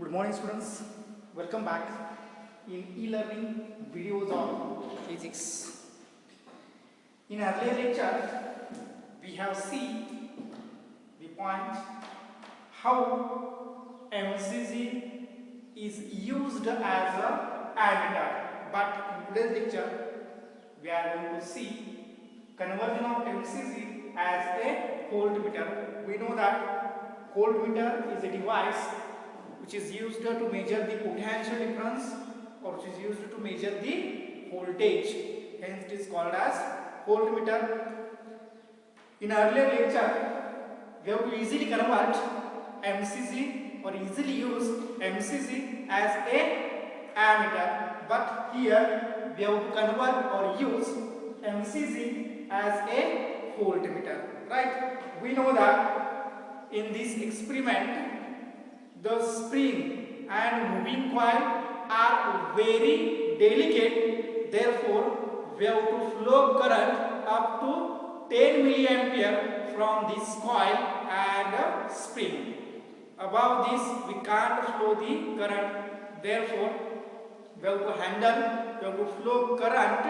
Good morning students, welcome back in e-learning videos on physics. In earlier lecture, we have seen the point how MCG is used as a ammeter, but in today's lecture, we are going to see conversion of MCG as a voltmeter. We know that voltmeter is a device which is used to measure the potential difference or which is used to measure the voltage, hence it is called as voltmeter. In earlier lecture, we have to easily convert MCG or easily use MCG as a ammeter, but here we have to convert or use MCG as a voltmeter, right? We know that in this experiment the spring and moving coil are very delicate, therefore we have to flow current up to 10 milliampere from this coil and spring. Above this we can't flow the current, therefore we have to flow current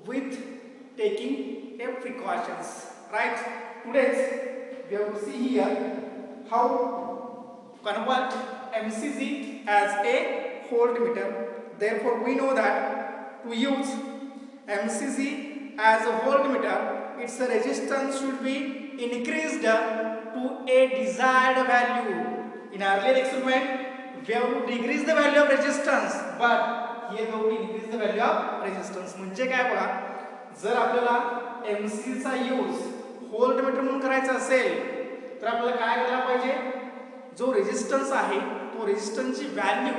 with taking a precautions, right? Today we have to see here how convert MCG as a voltmeter. Therefore, we know that to use MCG as a voltmeter, its resistance should be increased to a desired value. In earlier experiment, we have to decrease the value of resistance, but here we have to increase the value of resistance. म्हणजे काय बघा, जर आपल्याला MCG चा use voltmeter म्हणून करायचा असेल तर आपल्याला काय करायला पाहिजे, जो रेजिस्टन्स आहे तो रेजिस्टन्सची व्हॅल्यू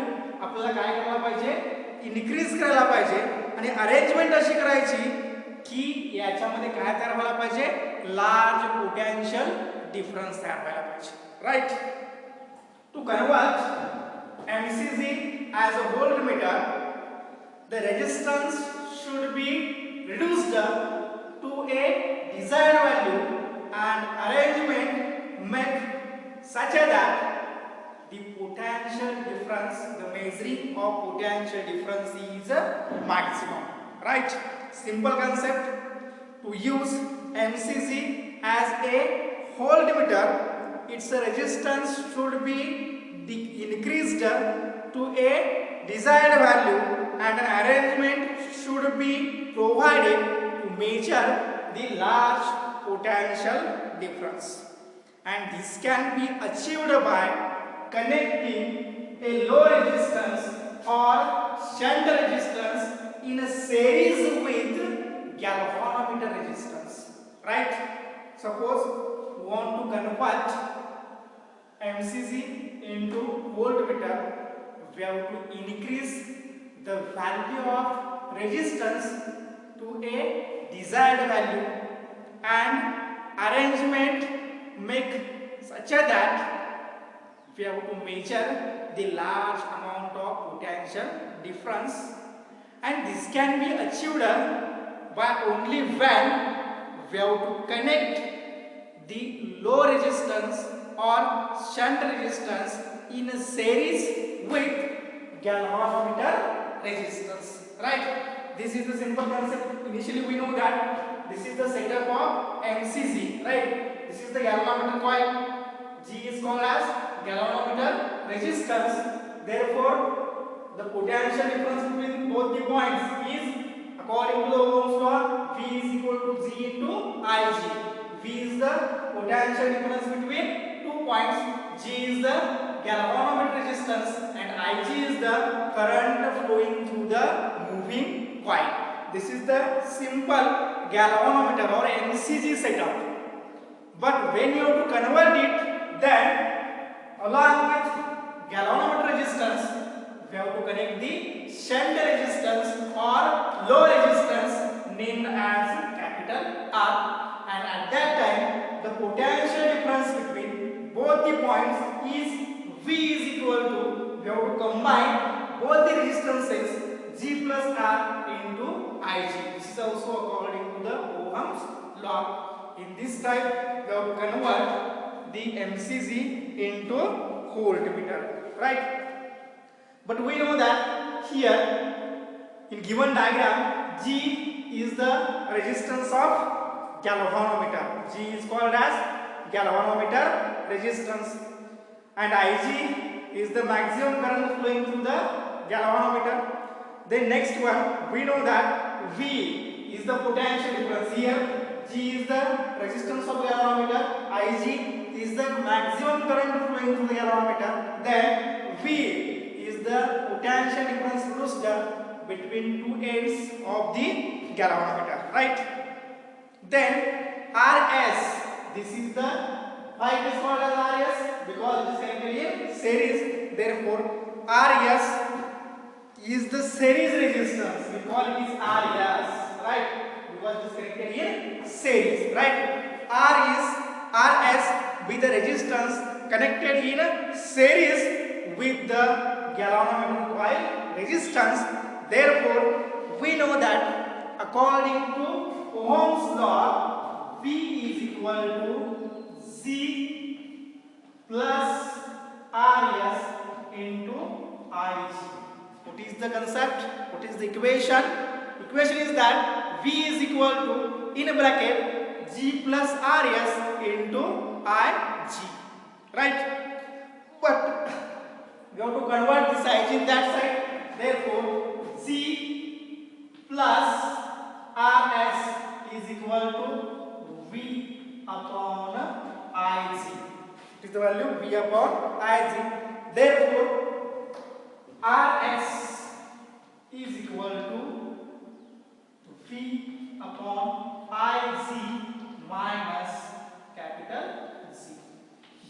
आपल्याला काय करायला पाहिजे, इन्क्रीज करायला पाहिजे आणि अरेंजमेंट अशी करायची की याच्यामध्ये काय तयार व्हायला पाहिजे, लार्ज पोटेन्शियल डिफरन्स तयार व्हायला पाहिजे, right? To convert MCG as a voltmeter, the resistance should be reduced to a desired value and arrangement made such that the potential difference, the measuring of potential difference is maximum, right? Simple concept. To use MCG as a voltmeter, its resistance should be increased to a desired value and an arrangement should be provided to measure the large potential difference. And this can be achieved by connecting a low resistance or shunt resistance in a series with galvanometer resistance, right? Suppose we want to convert MCG into voltmeter, we have to increase the value of resistance to a desired value and arrangement make such that we have to measure the large amount of potential difference, and this can be achieved by only when we have to connect the low resistance or shunt resistance in a series with galvanometer resistance, right? This is the simple concept. Initially we know that this is the setup of MCG, right? This is the galvanometer coil. G is called as galvanometer resistance. Therefore, the potential difference between both the points is, according to the Ohm's law, V is equal to G into Ig. V is the potential difference between two points. G is the galvanometer resistance and Ig is the current flowing through the moving coil. This is the simple galvanometer or MCG setup. But when you have to convert it, then along with galvanometer resistance, we have to connect the shunt resistance or low resistance named as capital R, and at that time the potential difference between both the points is V is equal to, we have to combine both the resistances G plus R into Ig. This is also according to the Ohm's law. In this type, we have to convert the MCG into voltmeter, right? But we know that here in given diagram G is the resistance of galvanometer. G is called as galvanometer resistance, and Ig is the maximum current flowing through the galvanometer. Then next one, we know that V is the potential difference. Here G is the resistance of galvanometer, Ig is the maximum current flowing through the galvanometer. Then V is the potential difference produced between two ends of the galvanometer, right? Then Rs, this is the, why it is called as Rs? Because it is connected in series. Therefore Rs is the series resistance. We call it is Rs, right? Because it is connected in series, right? Rs with the resistance connected in series with the galvanometer coil resistance. Therefore we know that according to Ohm's law, V is equal to Z plus Rs into Ig. What is the concept? What is the equation? Equation is that V is equal to, in bracket, G plus Rs into Ig, right? But we have to convert this Ig in that side. Therefore G plus Rs is equal to V upon Ig. It is the value V upon Ig. Therefore Rs is equal to V upon Ig minus capital Z.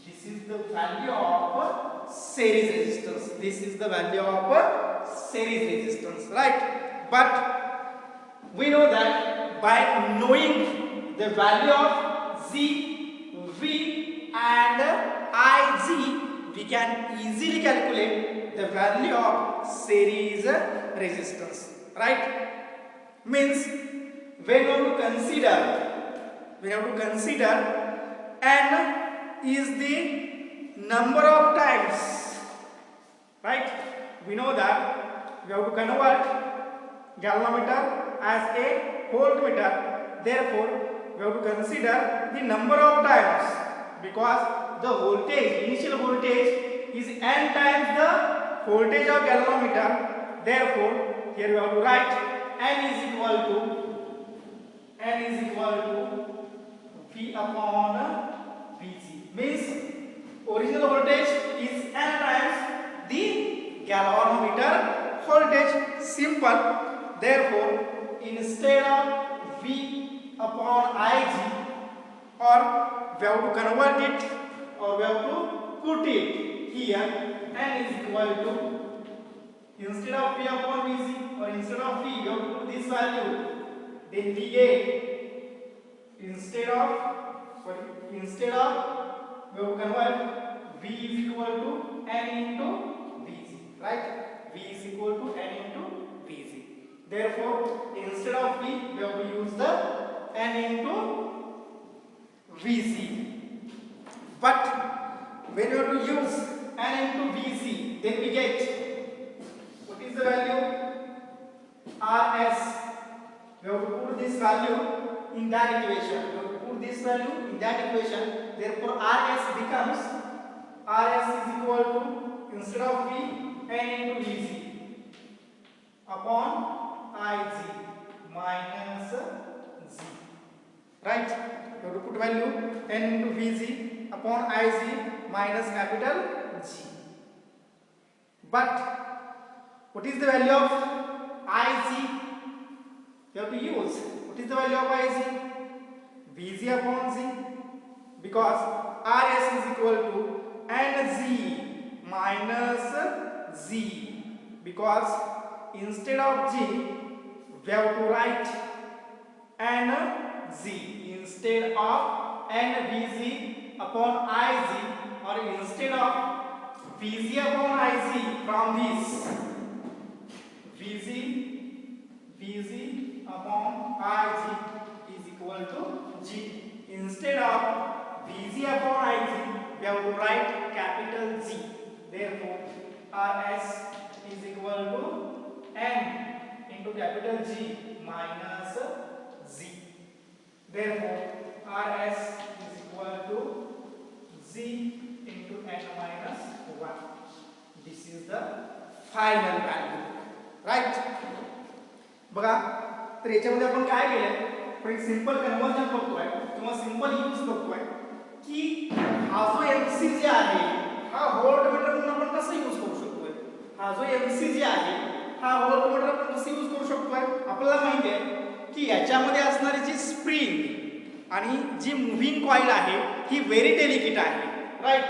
This is the value of series resistance. This is the value of series resistance, right? But we know that by knowing the value of Z, V and Ig, we can easily calculate the value of series resistance, right? Means when we have to consider N is the number of times, right? We know that we have to convert galvanometer as a voltmeter. Therefore we have to consider the number of times, because the voltage, initial voltage is N times the voltage of galvanometer. Therefore here we have to write N is equal to V upon Vg. Means original voltage is N times the galvanometer voltage. Simple. Therefore instead of V upon Ig, or we have to convert it, or we have to put it here, N is equal to, instead of V upon Vg, or instead of V, we have to put this value. Then we get, instead of we have to convert V is equal to N into Vg, right? V is equal to N into Vg. Therefore instead of V, we have to use the N into Vc. But when you have to use N into Vc, then we get, what is the value? Rs. We have to put this value in that equation. We have to put this value in that equation. Therefore Rs becomes, Rs is equal to, instead of V, N into Vc upon Ig minus Z, right? You have to put value N into Vg upon Ig minus capital G. But what is the value of Ig? You have to use, what is the value of Ig? Vg upon Z, because Rs is equal to Nz minus Z, because instead of G we have to write Nz instead of Nvg upon Ig, or instead of Vg upon Ig, from this Vg upon Ig is equal to G. Instead of Vg upon Ig, we have to write capital G. RS is equal to N into capital G minus Z. Therefore, RS is equal to Z into N minus 1. This is the final value. Right? बघा, तर याच्यामध्ये आपण काय केलंय, पण एक simple conversion बघतोय किंवा सिंपल यूज बघतोय की हा जो एमसीजी आहे हा व्होल्टमीटर म्हणून आपण कसं यूज करू शकतोय. हा जो एमसीजी आहे हा व्होल्टमीटर आपण कसं यूज करू शकतोय. आपल्याला माहिती आहे की याच्यामध्ये असणारी जी स्प्रिंग आणि जी मुव्हिंग कॉईल आहे ही व्हेरी डेलिकेट आहे. राईट.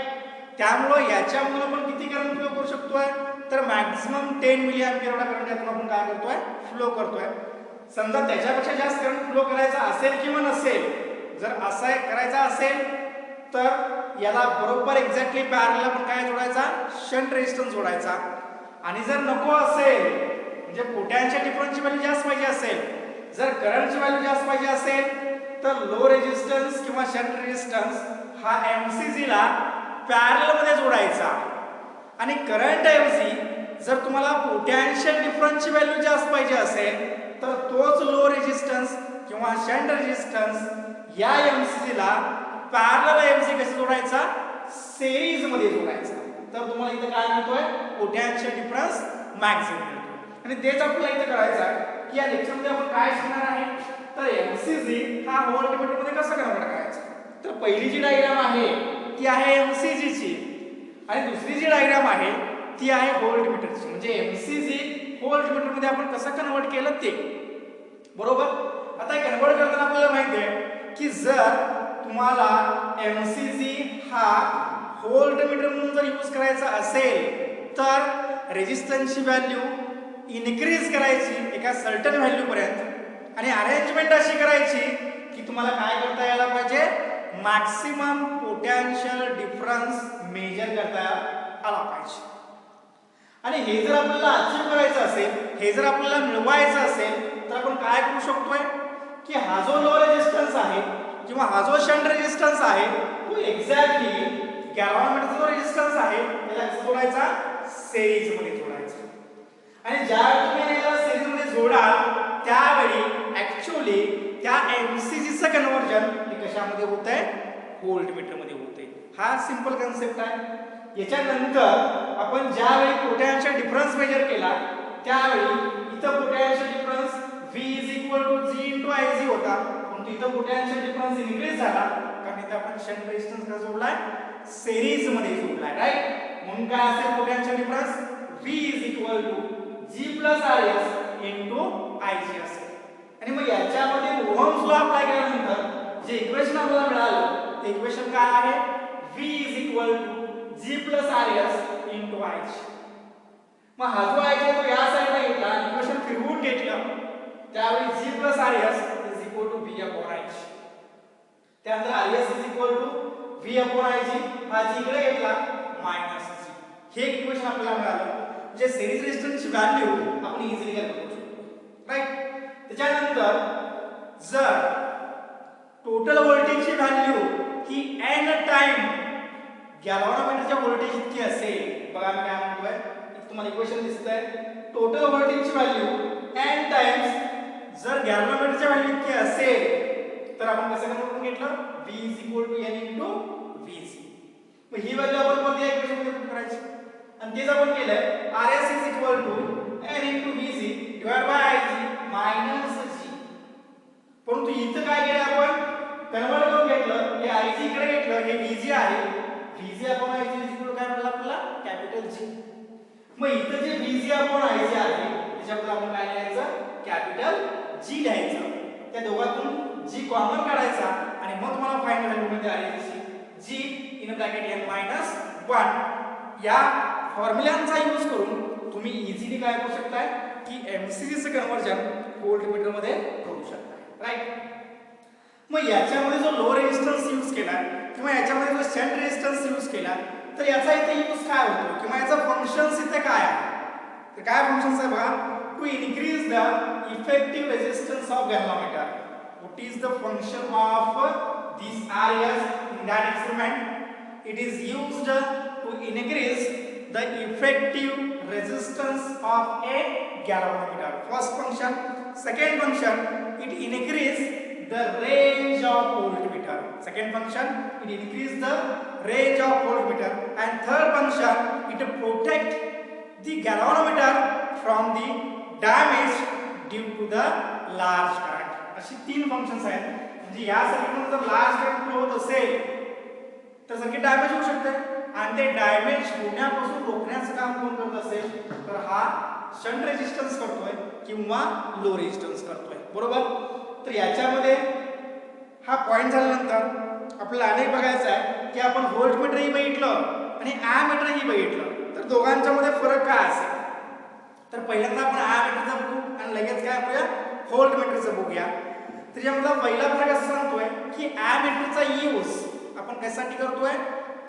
त्यामुळे याच्यामधून आपण किती करंट फ्लो करू शकतोय, तर मॅक्झिमम 10 मिली एंपियर एवढा करंट यातून आपण काय करतोय, फ्लो करतोय. समजा त्याच्यापेक्षा जास्त करंट फ्लो करायचा असेल किंवा नसेल, जर असा करायचा असेल तर याला बरोबर एक्झॅक्टली पॅरलल आपण काय जोडायचा, शंट रेझिस्टन्स जोडायचा. आणि जर नको असेल म्हणजे पोटॅन्शियल डिफरन्सची व्हॅल्यू जास्त पाहिजे असेल, जर करंटची व्हॅल्यू जास्त पाहिजे असेल तर लो रेझिस्टन्स किंवा शंट रेझिस्टन्स हा एमसीजी ला पॅरलल मध्ये जोडायचा. आणि करंट ऐवजी जर तुम्हाला पोटॅन्शियल डिफरन्सची व्हॅल्यू जास्त पाहिजे असेल तर तोच लो रेझिस्टन्स किंवा शंट रेझिस्टन्स या एमसीजी ला पॅरलल ऐवजी कसं जोडायचा, सिरीज मध्ये जोडायचा. तर तुम्हाला इथे काय मिळतोय, पोटॅन्शियल डिफरन्स मॅक्सिमम मिळतो. आणि तेच आपल्याला इथे करायचं आहे की या लेक्चर मध्ये आपण काय शिकणार आहे, तर एमसीजी हा व्होल्टमीटर मध्ये कसं कन्वर्ट करायचं. तर पहिली जी डायग्राम आहे ती आहे एमसीजी ची आणि दुसरी जी डायग्राम आहे ती आहे व्होल्टमीटरची. म्हणजे एमसीजी व्होल्टमीटर मध्ये आपण कसं कन्वर्ट केलं ते. बरोबर. आता हे कन्वर्ट करताना आपल्याला माहिती आहे की जर तुम्हाला एमसीजी हा व्होल्टमीटर म्हणून जर यूज करायचा असेल तर रेझिस्टन्सची व्हॅल्यू इनक्रीज करायची एका सर्टन व्हॅल्यू पर्यंत आणि अरेंजमेंट अशी करायची की तुम्हाला काय करता यायला पाहिजे, मॅक्सिमम पोटॅन्शियल डिफरन्स मेजर करता आला पाहिजे. आणि हे जर आपल्याला अचीव करायचं असेल, हे जर आपल्याला मिळवायचं असेल तर आपण काय करू शकतोय की हा जो लो रेझिस्टन्स आहे किंवा हा जो शंट रेझिस्टन्स आहे तो एक्झॅक्टली गॅल्व्हॅनोमीटरचा जो रेझिस्टन्स आहे त्याला कसं जोडायचा, सिरीज मध्ये जोडायचा. आणि ज्यावेळी तुम्ही याला सिरीज मध्ये जोडाल त्यावेळी ऍक्च्युअली त्या एमसीजीचं कन्वर्जन हे कशामध्ये होतंय, व्होल्टमीटर मध्ये होतंय. हा सिंपल कन्सेप्ट आहे. याच्यानंतर आपण ज्यावेळी पोटॅन्शियल डिफरन्स मेजर केला त्यावेळी इथं potential difference V is equal to G into IC होता, पण इथं पोटॅन्शियल डिफरन्स इनक्रीज झाला कारण इथं आपण शंट रेझिस्टन्स का जोडलाय, सिरीज मध्ये जोडलाय. राईट. म्हणून काय असेल potential difference, V is equal to G plus RS into IC असेल. आणि मग याच्यामध्ये ओहम्स लॉ अप्लाय केल्यानंतर जे इक्वेशन आपल्याला मिळालं ते इक्वेशन काय आहे, V is equal to G plus RS into IC. मग हा जो आहे तो या साईडला घेतला, इक्वेशन फिरवून घेतलं त्यावेळी G plus RS is equal to V upon IC. त्यानंतर RS is equal to V upon IC हा G इकडे घेतला मायनस G. हे इक्वेशन आपल्याला मिळालं जे सिरीज रेझिस्टन्सची व्हॅल्यू आपण इझिली कॅल्क्युलेट करू शकतो. राईट. त्याच्यानंतर जर टोटल व्होल्टेजची व्हॅल्यू ही n टाइम गॅल्व्हॅनोमीटरच्या व्होल्टेज इतकी असेल, बघा मी काय म्हणतोय, तुम्हाला इक्वेशन दिसतंय, टोटल व्होल्टेजची व्हॅल्यू n टाइम्स जर गॅल्व्हॅनोमीटरच्या व्हॅल्यू इतकी असेल तर आपण कसं कन्वर्ट करून घेतलं, V is equal to N into Vc. मग ही व्हॅल्यू आपण कोणत्या इक्वेशन मध्ये पुट करायची आणि तेच आपण केलंय, RS is equal to N into Vc divided by Ig minus G. परंतु इथं काय केलं, आपण कन्वर्ट करून घेतलं, हे Ig इकडे घेतलं, हे Vg आहे, Vg upon Ig is equal to काय मिळालं आपल्याला, कॅपिटल G. मग इथं जे Vg upon Ig आहे त्याच्याबद्दल आपण काय लिहायचं, कॅपिटल G लिहायचं. त्या दोघांतून G कॉमन काढायचा आणि मग तुम्हाला फायनल व्हॅल्यू मिळते आलेली G in bracket n minus 1. या फॉर्म्युलांचा यूज करून तुम्ही इझिली काय करू शकताय की एमसीजीचं कन्वर्जन व्होल्टमीटर मध्ये करू शकताय. राईट. मग याच्यामध्ये जो लो रेझिस्टन्स यूज केला किंवा याच्यामध्ये जो शंट रेझिस्टन्स यूज केला तर याचा इथे यूज काय होतो किंवा याचं फंक्शन्स इथे काय आहे, तर काय फंक्शन्स आहे बघा, to increase the effective resistance of galvanometer. What is the function of this RS in that experiment? It is used to increase the effective resistance of a galvanometer. First function. Second function, it increase the range of voltmeter. Second function, it increase the range of voltmeter. And third function, it protect the galvanometer from the damage due to the large current. अशी तीन functions आहेत. म्हणजे या सर्किटमध्ये जर large current flow होत असेल तर सर्किट डॅमेज होऊ शकते आणि ते डॅमेज होण्यापासून रोखण्याचं काम कोण करत असेल तर हा शंट रेजिस्टन्स करतोय किंवा लो रेजिस्टन्स करतोय. बरोबर. तर याच्यामध्ये हा पॉइंट झाल्यानंतर आपल्याला अनेक बघायचं आहे की आपण व्होल्टमीटरही बघितलं आणि ॲमीटरही बघितलं तर दोघांच्या मध्ये फरक काय असेल. तर पहिल्यांदा आपण ॲमीटरचा बघू आणि लगेच काय करूया व्होल्टमीटरचं बघूया. तर यामधला पहिला फरक असं सांगतोय की ॲमीटरचा यूज आपण कशासाठी करतोय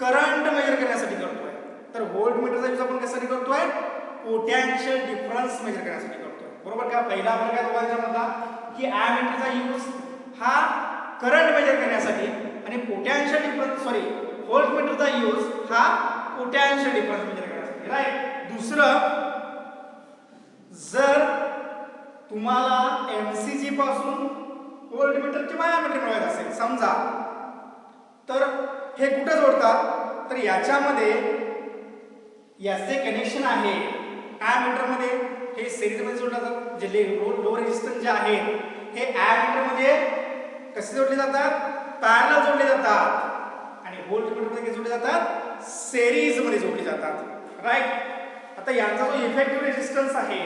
करंट मेजर करण्यासाठी करतोय. तर व्होल्टमीटरचा यूज आपण कशासाठी करतोय पोटेन्शियल डिफरन्स मेजर करण्यासाठी करतोय. बरोबर का. पहिला फरक आहे दोघांच्या मधला की ॲमीटरचा यूज हा करंट मेजर करण्यासाठी आणि पोटेन्शियल डिफरन्स व्होल्टमीटरचा यूज हा पोटेन्शियल डिफरन्स मेजर करण्यासाठी. राईट. दुसरं, जर तुम्हाला एमसीजी पासून व्होल्टमीटर किंवा ॲमीटर मिळत असेल समजा तर हे कुठे जोडतात तर याच्यामध्ये याचे कनेक्शन आहे ॲमीटर मध्ये हे सिरीज मध्ये जोडले जातात. जे लो रेजिस्टन्स जे आहेत हे ॲमीटर मध्ये कसे जोडले जातात पॅरलल जोडले जातात आणि व्होल्टमीटर मध्ये जोडले जातात सिरीज मध्ये जोडले जातात. राईट. आता यांचा जो इफेक्टिव्ह रेजिस्टन्स आहे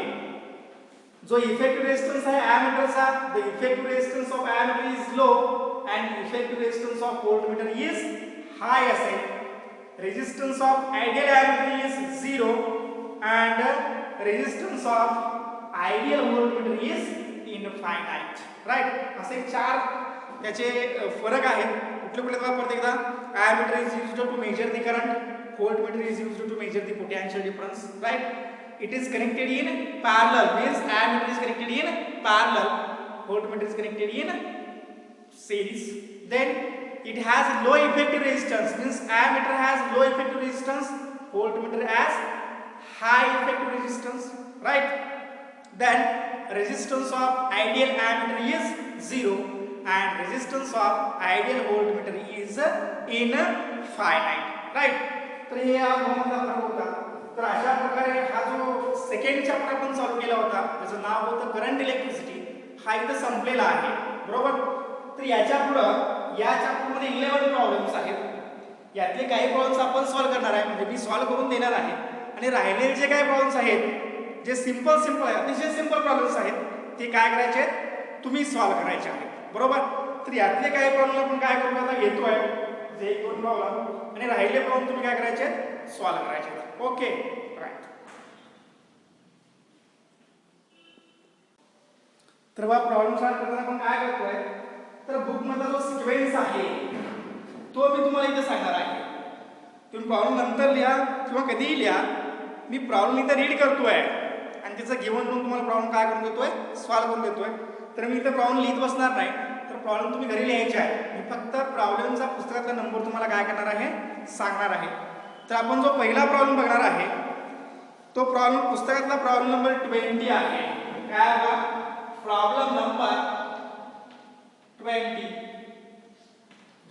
जो इफेक्टिव्ह रेजिस्टन्स आहे ॲमीटरचा the effective resistance of ammeter is low and effective resistance of voltmeter is high असेल. Resistance of ideal ammeter is 0 and resistance of ideal voltmeter is infinite. Right. असे चार त्याचे फरक आहेत. कुठले कुठले परत एकदा ammeter is used to measure the current, voltmeter is used to measure the potential difference. Right. It is connected in parallel, means ammeter is connected in parallel, voltmeter is connected in series. Then it has low effective resistance, means ammeter has low effective resistance, voltmeter has high effective resistance. Right. Then resistance of ideal ammeter is 0 and resistance of ideal voltmeter is infinite. Right. तर हे या दोनमधला फरक होता. तर अशा प्रकारे हा जो सेकंड चॅप्टर आपण सॉल्व्ह केला होता त्याचं नाव होतं करंट इलेक्ट्रिसिटी. हा इथं संपलेला आहे. बरोबर. तर याच्या पुढं या चॅप्टरमध्ये 11 प्रॉब्लेम्स आहेत. यातले काही प्रॉब्लेम्स आपण सॉल्व्ह करणार आहे म्हणजे मी सॉल्व्ह करून देणार आहे आणि राहिलेले जे काही प्रॉब्लेम्स आहेत जे सिंपल आहेत अतिशय सिंपल प्रॉब्लेम्स आहेत ते काय करायचे आहेत तुम्ही सॉल्व्ह करायचे आहेत. बरोबर. तर यातले काही प्रॉब्लेम आपण काय करू आता घेतोय जे 1-2 प्रॉब्लेम आणि राहिले प्रॉब्लेम तुम्ही काय करायचे सॉल्व्ह करायचे. ओके. राईट. तर बघा प्रॉब्लेम सॉल्व्ह करताना आपण काय करतोय तर बुक मधला जो सिक्वेन्स आहे तो मी तुम्हाला इथे सांगणार आहे. तुम्ही प्रॉब्लेम नंतर लिहा किंवा कधीही लिहा. मी प्रॉब्लेम इथे रीड करतोय आणि त्याचं गिव्हन म्हणून तुम्हाला प्रॉब्लेम काय करून देतोय सॉल्व्ह करून देतोय. तर मी इथे प्रॉब्लेम लिहित बसणार नाही. तर प्रॉब्लेम तुम्ही घरी लिहायचे आहे. मी फक्त प्रॉब्लेमचा पुस्तकातला नंबर तुम्हाला काय करणार आहे सांगणार आहे. तर आपण जो पहिला प्रॉब्लेम बघणार आहे तो प्रॉब्लेम पुस्तकातला प्रॉब्लेम नंबर 20 आहे. काय बघा प्रॉब्लेम नंबर 20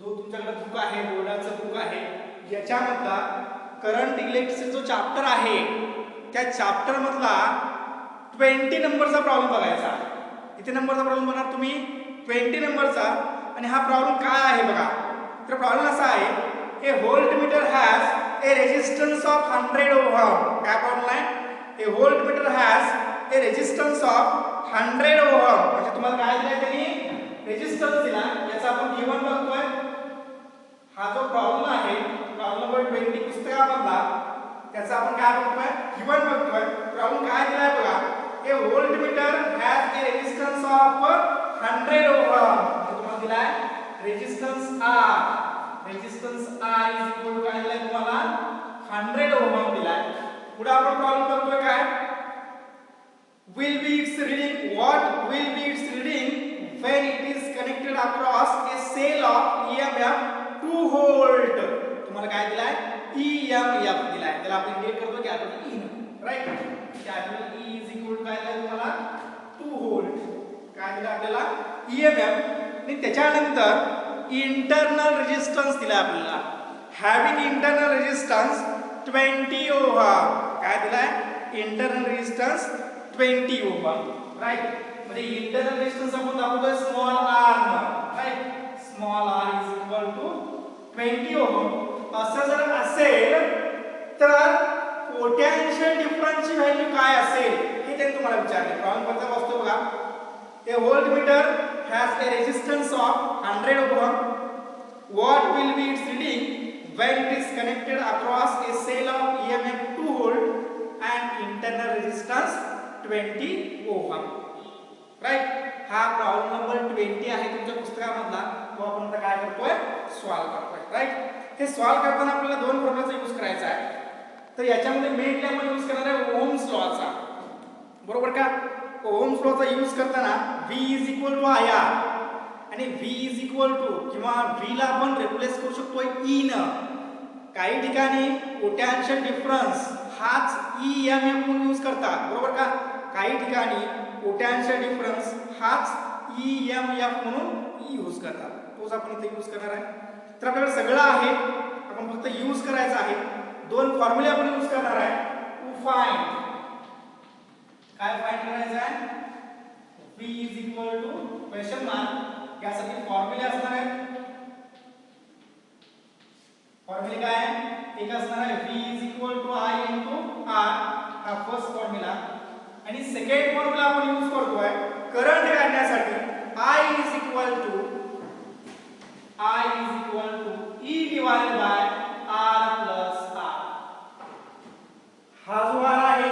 जो तुमच्याकडे बुक आहे बोर्डाचं बुक आहे याच्यामधला करंट इलेक्ट्रिसिटी जो चॅप्टर आहे त्या चॅप्टर मधला 20 नंबरचा प्रॉब्लेम बघायचा. किती नंबरचा प्रॉब्लेम बघणार तुम्ही 20 नंबरचा. आणि हा प्रॉब्लेम काय आहे बघा. तर प्रॉब्लेम असा आहे a voltmeter has a resistance of 100 ohm. काय प्रॉब्लेम आहे a voltmeter has a resistance of 100 ohm. म्हणजे तुम्हाला काय दिलाय त्यांनी रेजिस्टन्स दिला. याचा आपण गिव्हन बघतोय. हा जो प्रॉब्लेम आहे प्रॉब्लेम नंबर 20 पुस्तकामधला त्याचा आपण काय बघतोय गिव्हन बघतोय. प्रॉब्लेम काय दिलाय बघा a voltmeter has a resistance of 100 ohm. तुम्हाला दिलाय resistance R. Resistance R is equal to काय दिलाय तुम्हाला 100 ओहम दिलाय. पुढे आपण प्रॉब्लेम बघतोय काय will be its reading what will be its reading when it is connected across a cell of EMF 2 volt. तुम्हाला काय दिलाय EMF दिलाय. त्याला आपण इंडिकेट करतो दाखवते in, right. Capital E is equal to काय दिलं तुम्हाला 2 व्होल्ट. काय दिलं आपल्याला ईएमएफ. आणि त्याच्यानंतर इंटरनल रेजिस्टन्स दिला आपल्याला. Having internal resistance 20 ohm. काय दिलाय इंटरनल रेजिस्टन्स 20 ओहम, राईट. म्हणजे इंटरनल रेजिस्टन्स आपण दाखवतोय स्मॉल आर न, right. Small r is equal to 20 ohm. असं जर असेल तर पोटॅन्शियल डिफरन्सची व्हॅल्यू काय असेल हे त्यांनी तुम्हाला विचारले. प्रॉब्लेम करता वाचतो बघा. A voltmeter has a resistance of 100 ohm. What will be its reading when it is connected across a cell of EMF 2 volt and internal resistance 20 ohm, right. हा प्रॉब्लेम नंबर 20 आहे तुमच्या पुस्तकामधला. तो आपण आता काय करतोय सॉल्व करतोय, राईट. हे सॉल्व करताना आपल्याला दोन फॉर्म्युलाचा यूज करायचा आहे. तर याच्यामध्ये मेनली आपण यूज करणार आहे ओहम्स लॉचा, बरोबर का. ओहम्स लॉचा यूज करताना V is equal to IR आणि V इज इक्वल टू किंवा V ला आपण रिप्लेस करू शकतो E न. काही ठिकाणी पोटॅन्शियल डिफरन्स हाच EMF म्हणून यूज करतात, बरोबर का. काही ठिकाणी पोटॅन्शियल डिफरन्स हाच EMF म्हणून यूज करतात. तोच आपण इथे यूज करणार आहे. तर आपल्याकडे सगळं आहे, आपण फक्त यूज करायचं आहे. दोन फॉर्म्युले आपण यूज करणार आहे टू फाइंड. काय फाइंड करायचं आहे V is equal to question mark. यासाठी फॉर्म्युले असणार आहे. फॉर्म्युले काय आहे एक असणार आहे V is equal to I into R. हा फर्स्ट फॉर्म्युला. आणि सेकंड फॉर्म्युला आपण यूज करतोय करंट काढण्यासाठी I is equal to E divided by R plus R. हा जो R आहे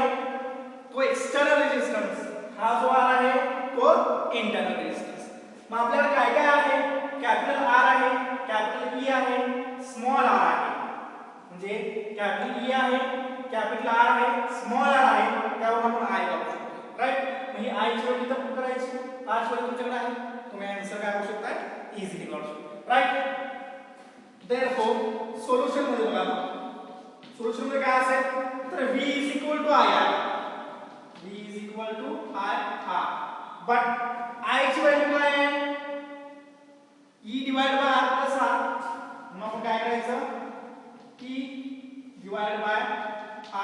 तो एक्सटर्नल रेजिस्टन्स, हा जो R आहे तो इंटरनल रेजिस्टन्स. मग आपल्याला काय काय आहे कॅपिटल R आहे, कॅपिटल E आहे, स्मॉल r आहे. म्हणजे कॅपिटल E आहे, कॅपिटल R आहे, स्मॉल r आहे. त्यावर आपण I वापरू शकतो, राईट. म्हणजे I ची व्हॅल्यू तर पुट करायची. R ची व्हॅल्यू तुमच्याकडे आहे, तुम्ही आन्सर काय करू शकता इझिली काढू शकता, राईट. देयरफॉर सोल्युशन मध्ये बघा. सोल्युशन मध्ये काय असेल तर V is equal to IR. V is equal to IR. But I ची व्हॅल्यू काय आहे E divide by R plus R. मग आपण काय करायचं E divide by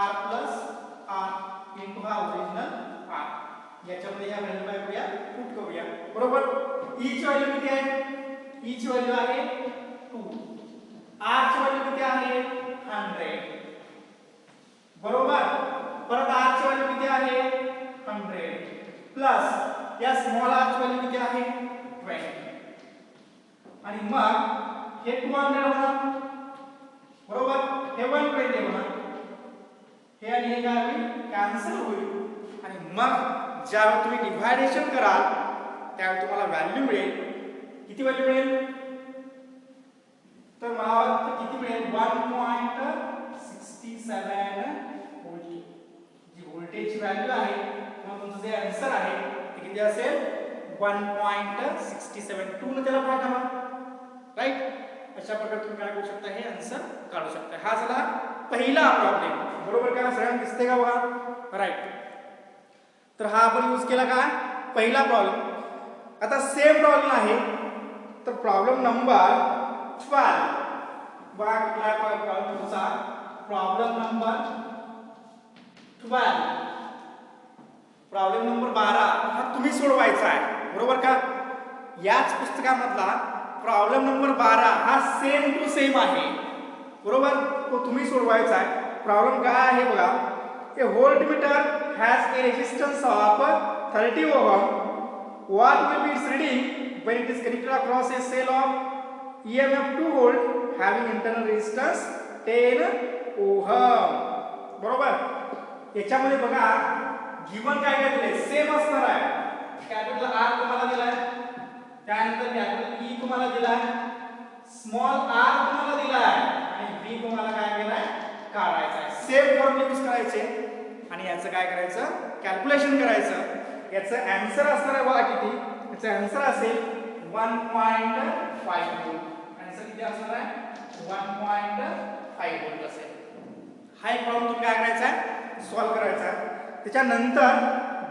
R plus R into हा ओरिजिनल R. याच्यामध्ये या व्हॅल्यू काय करूया पुट करूया, बरोबर. E ची व्हॅल्यू किती आहे E ची व्हॅल्यू आहे 2. R ची व्हॅल्यू किती आहे 100, बरोबर. परत R ची व्हॅल्यू किती आहे 100 प्लस या स्मॉल r ची व्हॅल्यू किती आहे 20. आणि मग हे 200 होणार, बरोबर. हे 120 होणार. हे आणि हे काय होईल कॅन्सल होईल. आणि मग जेव्हा तुम्ही डिव्हायडेशन कराल त्यावेळी तुम्हाला व्हॅल्यू मिळेल. किती व्हॅल्यू मिळेल तर मला वाटतं किती मिळेल 1.67 व्होल्ट. जी व्होल्टेजची व्हॅल्यू आहे किंवा तुमचं जे आन्सर आहे ते किती असेल 1.67. 2 ने त्याला भागा, राईट. अशा प्रकारे तुम्ही काय करू शकता हे आन्सर काढू शकता. हा झाला पहिला प्रॉब्लेम, बरोबर का. सगळ्यांना दिसते का बघा, राईट. तर हा आपण यूज केला का पहिला प्रॉब्लेम. आता सेम प्रॉब्लेम आहे तर प्रॉब्लेम नंबर 12 बघा कुठला प्रॉब्लेम तुमचा. Problem number 12. प्रॉब्लेम नंबर 12 हा तुम्ही सोडवायचा आहे, बरोबर का. याच पुस्तकामधला प्रॉब्लेम नंबर 12 हा सेम टू सेम आहे, बरोबर. तो तुम्ही सोडवायचा आहे. प्रॉब्लेम काय आहे बघा. A voltmeter has a resistance of 30 ohm. What will be its reading when it is connected across a cell of EMF 2 volt having internal resistance 10 ohm, बरोबर. याच्यामध्ये बघा गिवन काय काय दिले सेम असणार आहे. कॅपिटल R तुम्हाला दिलाय, त्यानंतर कॅपिटल E तुम्हाला दिलाय, स्मॉल r तुम्हाला दिलाय आणि V तुम्हाला काय केलाय काढायचा आहे. सेम फॉर्म्युला यूज करायचे आणि याचं काय करायचं कॅल्क्युलेशन करायचं. याचं आन्सर असणार आहे बघा किती. याचं आन्सर असेल 1.5 व्होल्ट. आन्सर किती असणार आहे 1.5 व्होल्ट असेल. हा एक प्रॉब्लेम तुम्ही काय करायचा आहे सॉल्व करायचा आहे. त्याच्यानंतर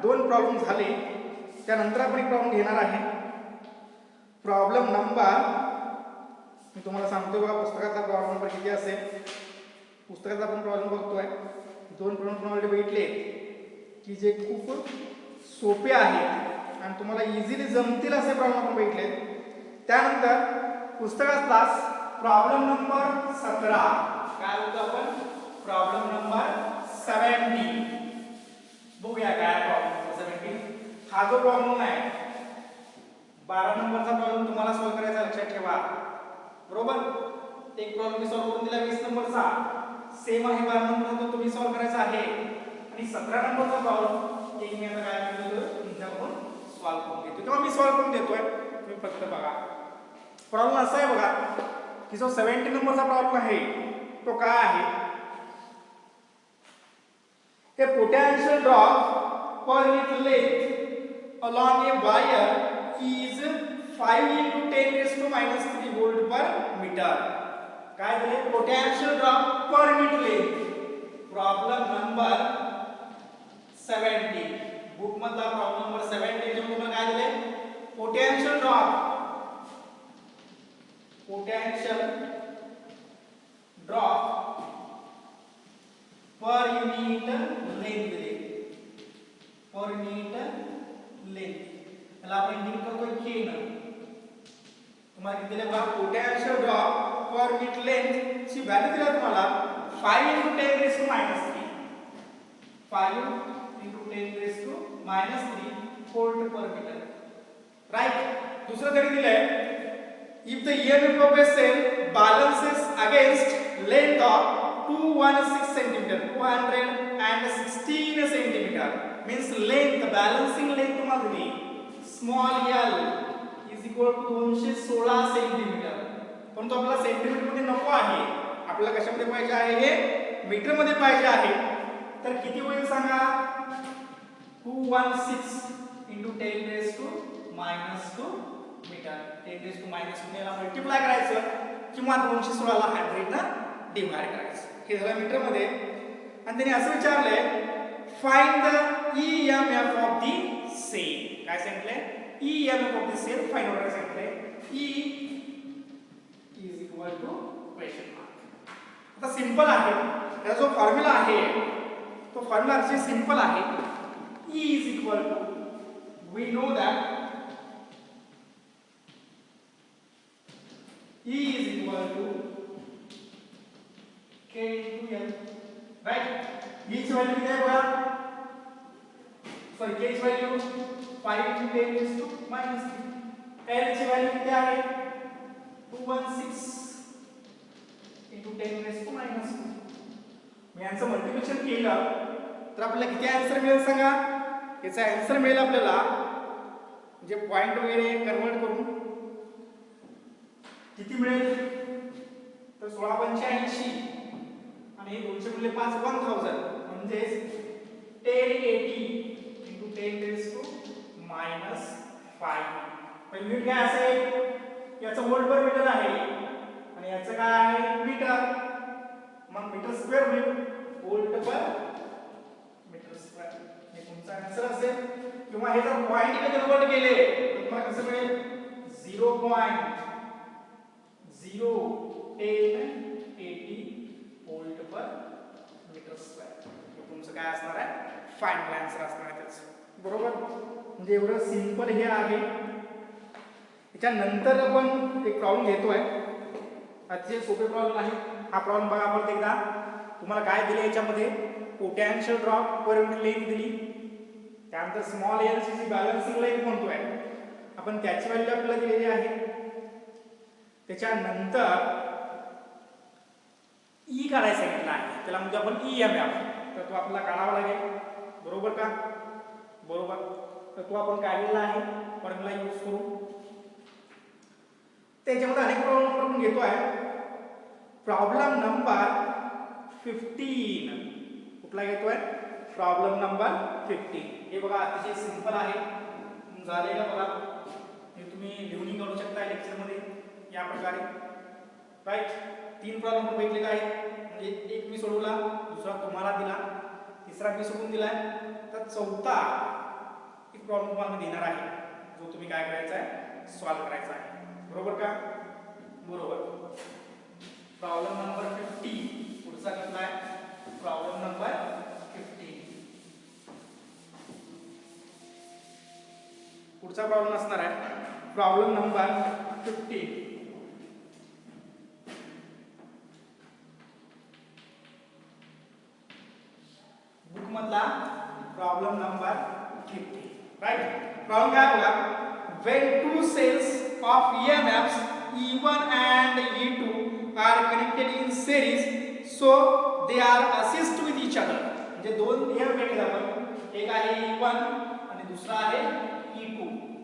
2 प्रॉब्लेम झाले, त्यानंतर आपण एक प्रॉब्लेम घेणार आहे. प्रॉब्लेम नंबर मी तुम्हाला सांगतो बघा, पुस्तकाचा प्रॉब्लेम नंबर किती असेल. पुस्तकाचा आपण प्रॉब्लेम बघतोय, 2 प्रॉब्लेम तुम्हाला भेटले की जे खूप सोपे आहेत आणि तुम्हाला इझिली जमतील असे प्रॉब्लेम आपण भेटले. त्यानंतर पुस्तकातला प्रॉब्लेम नंबर 17 काय होतं, आपण प्रॉब्लेम नंबर 17 बघूया काय प्रॉब्लेम नंबर 17. हा जो प्रॉब्लेम आहे 12 नंबरचा प्रॉब्लेम तुम्हाला सॉल्व करायचा, लक्षात ठेवा. बरोबर, एक प्रॉब्लेम मी सॉल्व करून दिला 20 नंबरचा, सेम आहे 12 नंबरचा, तुम्ही सॉल्व करायचा आहे. आणि 17 नंबरचा प्रॉब्लेम एक मी आता काय केलं तुमच्याकडून सॉल्व करून घेतो किंवा मी सॉल्व करून देतोय, तुम्ही फक्त बघा. प्रॉब्लेम असा आहे बघा की जो 70 नंबरचा प्रॉब्लेम आहे तो काय आहे, a potential drop per unit length along a wire is 5 into 10 raised to minus 3 volt per meter. काय दिले, potential drop per unit length. Problem number 70 book मधला प्रॉब्लेम नंबर 70 जे तुम्हाला काय दिले, potential drop per unit length दिले, per unit length याला आपण इंडिकेट करतोय k न. तुम्हाला किती दिले बघा, potential drop per unit length ची व्हॅल्यू दिली तुम्हाला 5 into 10 raised to minus 3, 5 into 10 raised to minus 3 volt per meter. Right. दुसरं तरी दिलंय, if the EMF of a cell balances against length of 216 centimeter, 216 centimeter means length, balancing length तुम्हाला दिली small l is equal to 216 centimetre. परंतु आपल्याला centimetre मध्ये नको आहे, आपल्याला कशामध्ये पाहिजे आहे, हे मीटर मध्ये पाहिजे आहे. तर किती होईल सांगा, 216 into 10 raised to minus 2 metre, 10 raised to minus 2 याला मल्टिप्लाय करायचं किंवा 216 ला 100 ने डिवाइड करायचं. हे झालं मीटर मध्ये. आणि त्यांनी असं विचारलंय, find the EMF of the cell. काय सांगितलंय, EMF of the cell find out करायचं सांगितलंय. E is equal to question mark. आता सिंपल आहे, त्याचा जो फॉर्म्युला आहे तो फॉर्म्युला अतिशय सिंपल आहे. E is equal to, we know that E is equal to K into L, right? E ची व्हॅल्यू किती आहे बघा, सॉरी K ची value 5 into 10 raised to minus 3. L ची व्हॅल्यू किती आहे, 216 into 10 raised to minus 2. मी यांचं मल्टिप्लिकेशन केलं तर आपल्याला किती आन्सर मिळेल सांगा. याचा आन्सर मिळेल आपल्याला, म्हणजे पॉइंट वगैरे कन्वर्ट करून किती मिळेल, तर 1685 आणि 200 गुणिले 5 1000 म्हणजे 1080 into 10 raised to minus 5. पण युनिट काय असेल, याचं व्होल्ट पर मीटर आहे आणि याचं काय आहे, मीटर. मग मीटर स्क्वेअर होईल, व्होल्ट पर मीटर स्क्वेअर. हे तुमचा आन्सर असेल. किंवा हे जर पॉइंट ने कन्वर्ट केले तर तुम्हाला कसं मिळेल, 0.01080 व्होल्ट पर मीटर स्क्वेअर. हे तुमचं काय असणार आहे, फायनल आन्सर असणार आहे त्याचं. बरोबर, म्हणजे एवढं सिंपल हे आहे. त्याच्यानंतर आपण एक प्रॉब्लेम घेतोय, अतिशय सोपे प्रॉब्लेम आहे. हा प्रॉब्लेम बघा आपण एकदा. तुम्हाला काय दिले याच्यामध्ये, potential drop per unit length दिली, त्यानंतर स्मॉल एल ची जी बॅलन्सिंग लेंथ म्हणतोय आपण त्याची व्हॅल्यू आपल्याला दिलेली आहे. त्याच्यानंतर ई काढायला सांगितलं आहे, त्याला म्हणजे आपण EMF, तर तो आपल्याला काढावा लागेल. बरोबर का, बरोबर. तर तो आपण काढलेला आहे फॉर्म्युला यूज करून. त्याच्यामध्ये अनेक प्रॉब्लेम आपण घेतो आहे. प्रॉब्लेम नंबर 15 कुठला घेतोय, प्रॉब्लेम नंबर 15. हे बघा अतिशय सिंपल आहे, झालेलं बघा. हे तुम्ही लिहून काढू शकता लेक्चर मध्ये या प्रकारे. राईट, 3 प्रॉब्लेम भेटलेले आहेत, म्हणजे एक मी सोडवला, दुसरा तुम्हाला दिला, तिसरा बी सोडून दिलाय. तर चौथा एक प्रॉब्लेम तुम्हाला मी देणार आहे, जो तुम्ही काय करायचा आहे, सॉल्व्ह करायचा आहे. बरोबर का? बरोबर. प्रॉब्लेम नंबर 50 पुढचा घेतला आहे. Problem number 50. पुढचा प्रॉब्लेम असणार आहे प्रॉब्लेम नंबर 50. बुक मधला प्रॉब्लेम नंबर 50. राइट. प्रॉब्लेम काय बघा, when two cells of EMFs E1 and E2 are connected in series, so they are assist with each other. म्हणजे दोन EMF भेटले आपण, एक आहे E1 आणि दुसरा आहे E2,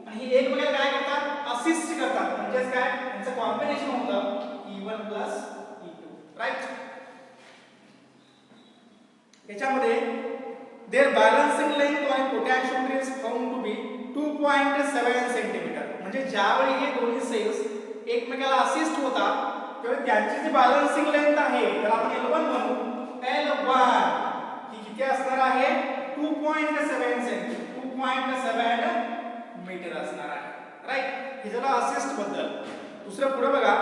आणि हे एकमेकांना काय करतात, असिस्ट करतात. म्हणजे काय, यांचं कॉम्बिनेशन होतं E1 प्लस E2. राइट. याच्यामध्ये their balancing length on potentiometer is found to be 2.7 centimetre. म्हणजे ज्यावेळी हे दोन्ही सेल्स एकमेकाला असिस्ट होतात तेव्हा त्यांची जी बॅलन्सिंग लेंथ आहे त्याला आपण L1 म्हणू. L1 ही किती असणार आहे, 2.7 सेंटीमीटर, 2.7 मीटर असणार आहे. राइट. हे झालं असिस्ट बद्दल. दुसरं पुढे बघा,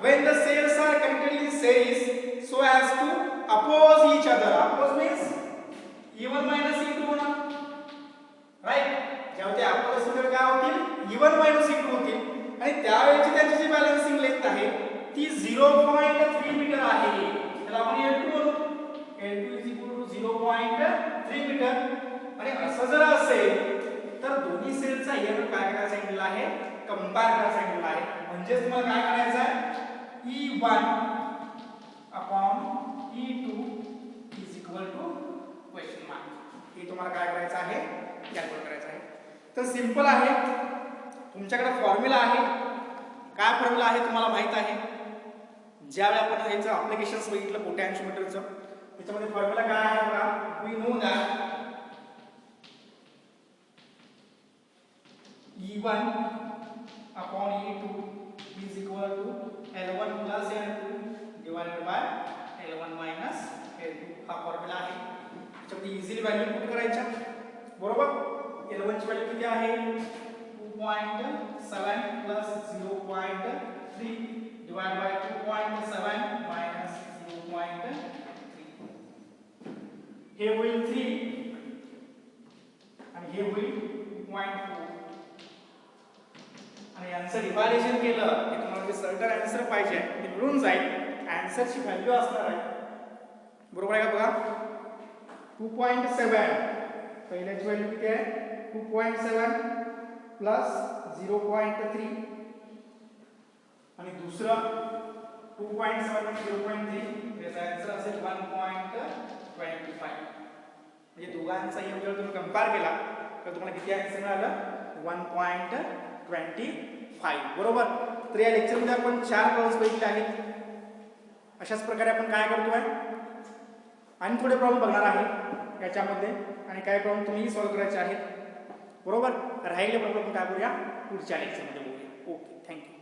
when the cells are connected in series so as to oppose each other. Oppose means E1 minus E2 होणार. राइट. जेव्हा ते अपोज असतील काय होतील, E1 minus E2 होतील, आणि त्यावेळेची त्यांची जी बॅलन्सिंग लेंथ आहे ती 0.3 मीटर आहे. त्याला आपण L2 म्हणू. L2 0.3 metre. आणि असं जर असेल तर दोन्ही सेलचा EMF काय करायला सांगितलेला आहे, कंपेअर करायला सांगितलेला आहे. म्हणजे तुम्हाला काय करायचं आहे, E1 upon E2 is equal to question mark. हे तुम्हाला काय करायचं आहे, कॅल्क्युलेट करायचं आहे. तर सिंपल आहे. तुमच्याकडे फॉर्म्युला आहे. काय फॉर्म्युला आहे तुम्हाला माहित आहे. ज्यावेळी आपण याचं ॲप्लिकेशन्स बघितलं पोटॅन्शियोमीटरचं, त्याच्यामध्ये फॉर्म्युला काय आहे बघा, we know that E1 upon E2 is equal to L1 plus L2 divided by L1 minus L2. हा फॉर्म्युला आहे. त्याच्यामध्ये इझिली व्हॅल्यू पुट करायच्या. बरोबर. L1 ची व्हॅल्यू किती आहे, 2.7 प्लस 0.3 डिवाइड बाय 2.7 मायनस 0.3. हे होईल 3 आणि हे होईल 2.4. आणि आन्सर डिव्हायडेशन केलं की तुम्हाला जे सर्टन आन्सर पाहिजे ते मिळून जाईल. आन्सरची व्हॅल्यू असणार आहे, बरोबर आहे का बघा, 2.7. पहिल्याची व्हॅल्यू किती आहे, 2.7 प्लस 0.3 आणि दुसरं 2.7 आणि 0.3, याचा आन्सर असेल 1.25. म्हणजे दोघांचा EMF जर तुम्ही कंपेअर केला तर तुम्हाला किती आन्सर मिळालं, 1.25. बरोबर. तर या लेक्चरमध्ये आपण 4 प्रॉब्लेम्स बघितले आहेत. अशाच प्रकारे आपण काय करतोय, आणि थोडे प्रॉब्लेम बघणार आहे याच्यामध्ये, आणि काही प्रॉब्लेम तुम्ही सॉल्व्ह करायचे आहेत. बरोबर. राहिले प्रॉब्लेम आपण काय करूया, पुढच्या लेक्चरमध्ये बघूया. Okay, thank you.